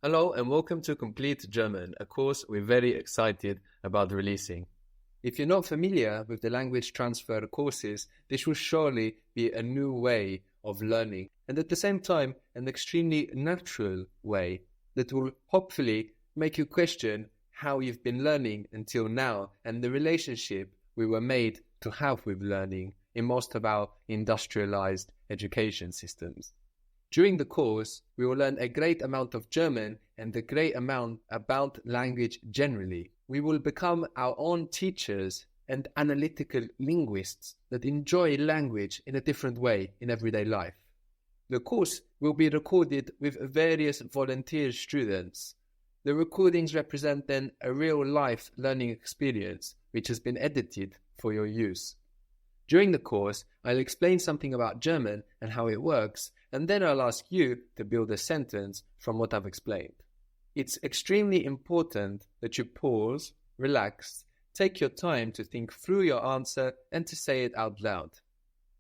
Hello and welcome to Complete German, a course we're very excited about releasing. If you're not familiar with the language transfer courses, this will surely be a new way of learning and at the same time an extremely natural way that will hopefully make you question how you've been learning until now and the relationship we were made to have with learning in most of our industrialized education systems. During the course, we will learn a great amount of German and a great amount about language generally. We will become our own teachers and analytical linguists that enjoy language in a different way in everyday life. The course will be recorded with various volunteer students. The recordings represent then a real-life learning experience which has been edited for your use. During the course, I'll explain something about German and how it works, and then I'll ask you to build a sentence from what I've explained. It's extremely important that you pause, relax, take your time to think through your answer and to say it out loud.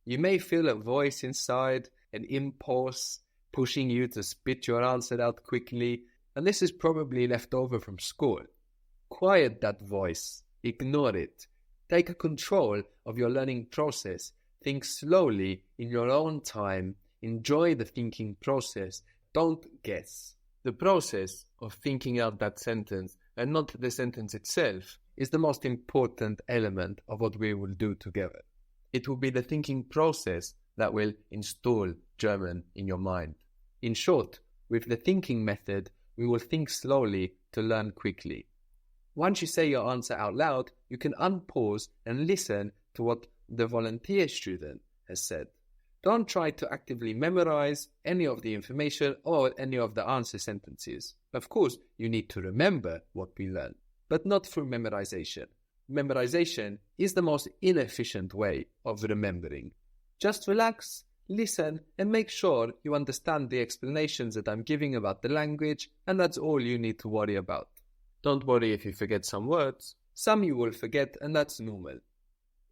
You may feel a voice inside, an impulse, pushing you to spit your answer out quickly, and this is probably left over from school. Quiet that voice, ignore it. Take control of your learning process. Think slowly in your own time. Enjoy the thinking process. Don't guess. The process of thinking out that sentence and not the sentence itself is the most important element of what we will do together. It will be the thinking process that will install German in your mind. In short, with the thinking method, we will think slowly to learn quickly. Once you say your answer out loud, you can unpause and listen to what the volunteer student has said. Don't try to actively memorize any of the information or any of the answer sentences. Of course, you need to remember what we learned, but not through memorization. Memorization is the most inefficient way of remembering. Just relax, listen, and make sure you understand the explanations that I'm giving about the language, and that's all you need to worry about. Don't worry if you forget some words. Some you will forget, and that's normal.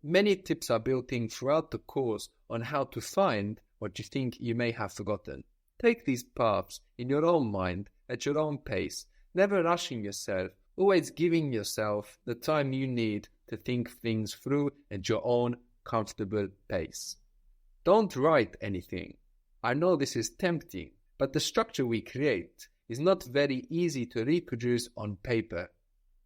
Many tips are built in throughout the course on how to find what you think you may have forgotten. Take these paths in your own mind, at your own pace, never rushing yourself, always giving yourself the time you need to think things through at your own comfortable pace. Don't write anything. I know this is tempting, but the structure we create is not very easy to reproduce on paper.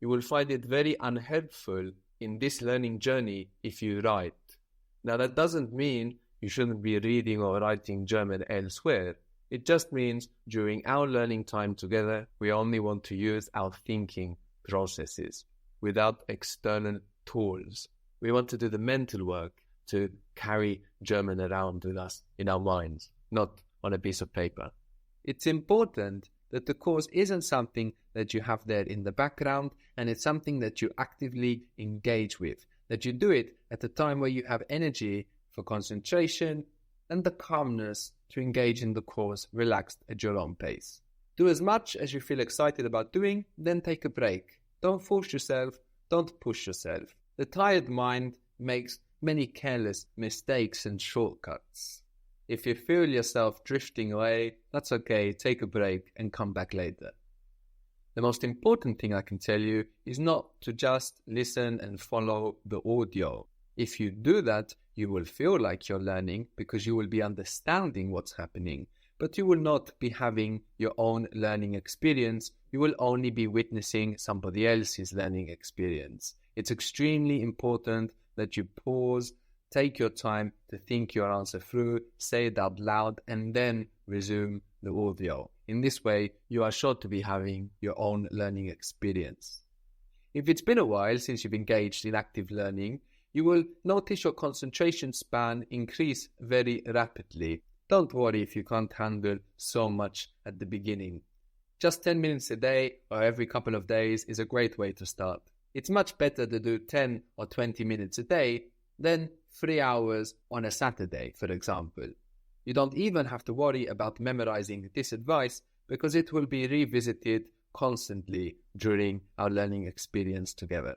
You will find it very unhelpful in this learning journey if you write. Now that doesn't mean you shouldn't be reading or writing German elsewhere. It just means during our learning time together, we only want to use our thinking processes without external tools. We want to do the mental work to carry German around with us in our minds, not on a piece of paper. It's important that the course isn't something that you have there in the background, and it's something that you actively engage with, that you do it at a time where you have energy for concentration and the calmness to engage in the course relaxed at your own pace. Do as much as you feel excited about doing, then take a break. Don't force yourself, don't push yourself. The tired mind makes many careless mistakes and shortcuts. If you feel yourself drifting away, that's okay, take a break and come back later. The most important thing I can tell you is not to just listen and follow the audio. If you do that, you will feel like you're learning because you will be understanding what's happening, but you will not be having your own learning experience. You will only be witnessing somebody else's learning experience. It's extremely important that you pause, take your time to think your answer through, say it out loud, and then resume the audio. In this way, you are sure to be having your own learning experience. If it's been a while since you've engaged in active learning, you will notice your concentration span increase very rapidly. Don't worry if you can't handle so much at the beginning. Just 10 minutes a day or every couple of days is a great way to start. It's much better to do 10 or 20 minutes a day than 3 hours on a Saturday, for example. You don't even have to worry about memorizing this advice because it will be revisited constantly during our learning experience together.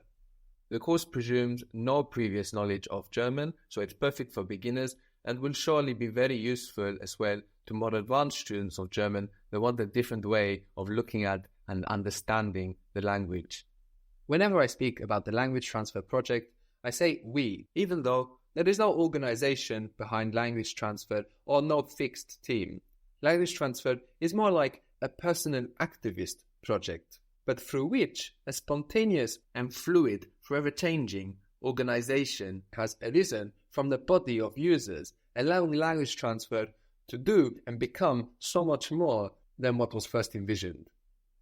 The course presumes no previous knowledge of German, so it's perfect for beginners and will surely be very useful as well to more advanced students of German that want a different way of looking at and understanding the language. Whenever I speak about the language transfer project, I say we, even though there is no organization behind language transfer or no fixed team. Language transfer is more like a personal activist project, but through which a spontaneous and fluid, forever changing organization has arisen from the body of users, allowing language transfer to do and become so much more than what was first envisioned.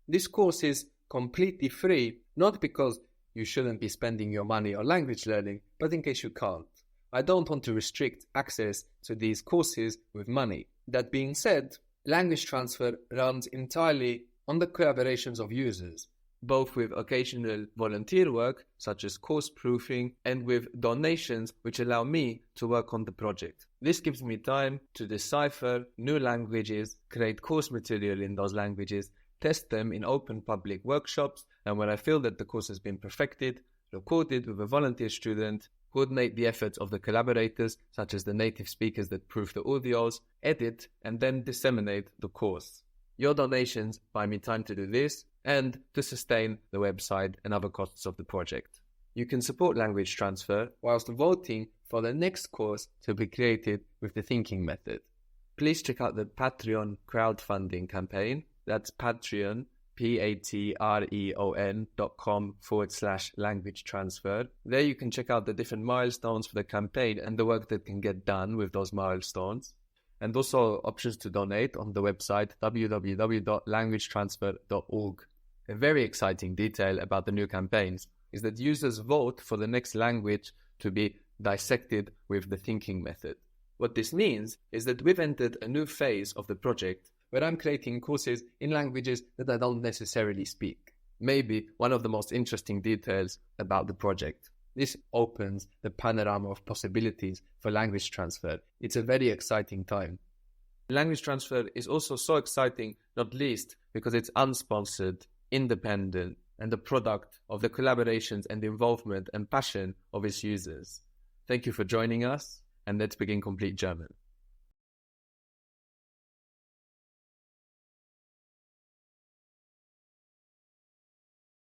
This course is completely free, not because you shouldn't be spending your money on language learning, but in case you can't. I don't want to restrict access to these courses with money. That being said, language transfer runs entirely on the collaborations of users, both with occasional volunteer work, such as course proofing, and with donations which allow me to work on the project. This gives me time to decipher new languages, create course material in those languages, test them in open public workshops, and when I feel that the course has been perfected, record it with a volunteer student, coordinate the efforts of the collaborators, such as the native speakers that proof the audios, edit, and then disseminate the course. Your donations buy me time to do this and to sustain the website and other costs of the project. You can support language transfer whilst voting for the next course to be created with the thinking method. Please check out the Patreon crowdfunding campaign. That's Patreon, patreon.com/language transfer. There you can check out the different milestones for the campaign and the work that can get done with those milestones. And also options to donate on the website www.languagetransfer.org. A very exciting detail about the new campaigns is that users vote for the next language to be dissected with the thinking method. What this means is that we've entered a new phase of the project where I'm creating courses in languages that I don't necessarily speak. Maybe one of the most interesting details about the project. This opens the panorama of possibilities for language transfer. It's a very exciting time. Language transfer is also so exciting, not least because it's unsponsored, independent, and the product of the collaborations and involvement and passion of its users. Thank you for joining us, and let's begin Complete German.